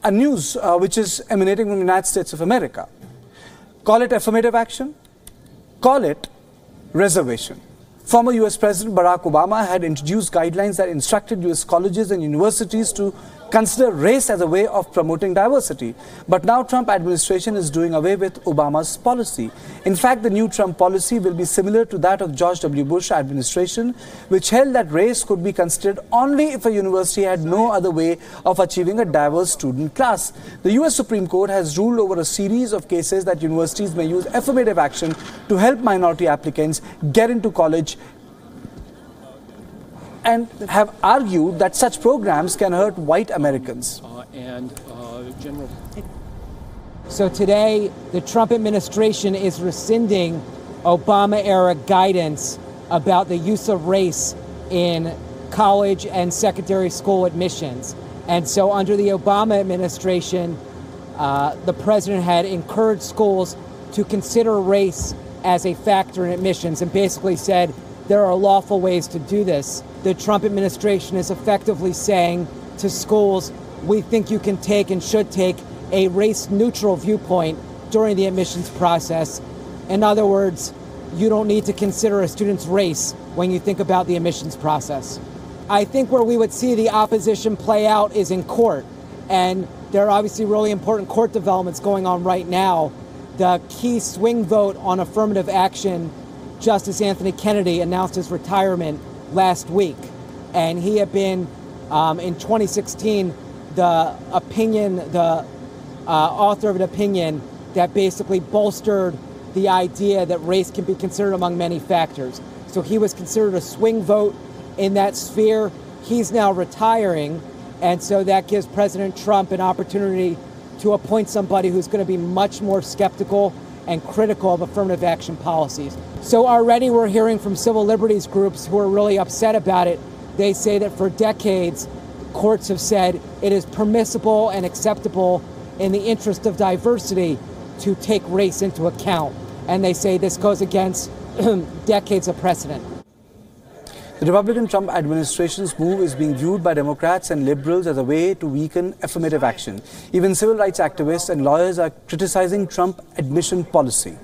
a news which is emanating from the United States of America. Call it affirmative action, call it reservation. Former US President Barack Obama had introduced guidelines that instructed US colleges and universities to consider race as a way of promoting diversity. But now Trump administration is doing away with Obama's policy. In fact, the new Trump policy will be similar to that of George W. Bush administration, which held that race could be considered only if a university had no other way of achieving a diverse student class. The US Supreme Court has ruled over a series of cases that universities may use affirmative action to help minority applicants get into college, and have argued that such programs can hurt white Americans. So today, the Trump administration is rescinding Obama-era guidance about the use of race in college and secondary school admissions. And so under the Obama administration, the president had encouraged schools to consider race as a factor in admissions and basically said there are lawful ways to do this. The Trump administration is effectively saying to schools, we think you can take and should take a race-neutral viewpoint during the admissions process. In other words, you don't need to consider a student's race when you think about the admissions process. I think where we would see the opposition play out is in court. And there are obviously really important court developments going on right now. The key swing vote on affirmative action, Justice Anthony Kennedy announced his retirement last week, and he had been in 2016 the author of an opinion that basically bolstered the idea that race can be considered among many factors. So he was considered a swing vote in that sphere. He's now retiring, and so that gives President Trump an opportunity to appoint somebody who's going to be much more skeptical and critical of affirmative action policies. So already we're hearing from civil liberties groups who are really upset about it. They say that for decades, courts have said it is permissible and acceptable in the interest of diversity to take race into account. And they say this goes against decades of precedent. The Republican Trump administration's move is being viewed by Democrats and liberals as a way to weaken affirmative action. Even civil rights activists and lawyers are criticizing Trump admission policy.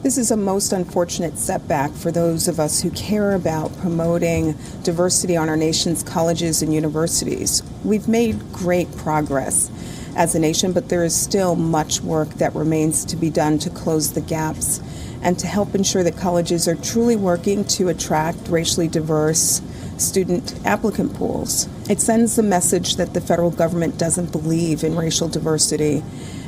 This is a most unfortunate setback for those of us who care about promoting diversity on our nation's colleges and universities. We've made great progress as a nation, but there is still much work that remains to be done to close the gaps and to help ensure that colleges are truly working to attract racially diverse student applicant pools. It sends the message that the federal government doesn't believe in racial diversity,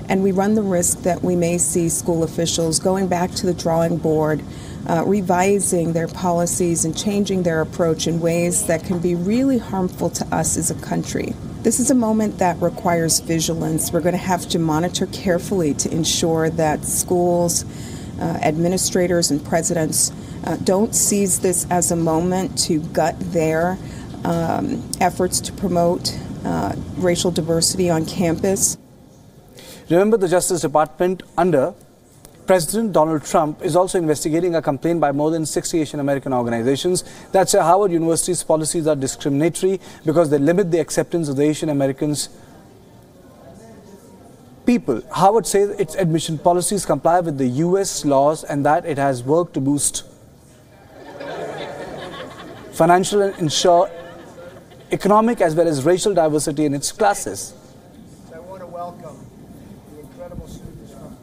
and we run the risk that we may see school officials going back to the drawing board, revising their policies and changing their approach in ways that can be really harmful to us as a country. This is a moment that requires vigilance. We're going to have to monitor carefully to ensure that schools, administrators and presidents don't seize this as a moment to gut their efforts to promote racial diversity on campus. Remember, the Justice Department under President Donald Trump is also investigating a complaint by more than 60 Asian American organizations that say Harvard University's policies are discriminatory because they limit the acceptance of the Asian Americans people. Harvard says its admission policies comply with the US laws and that it has worked to boost financial and ensure economic as well as racial diversity in its classes. I want to welcome the incredible students from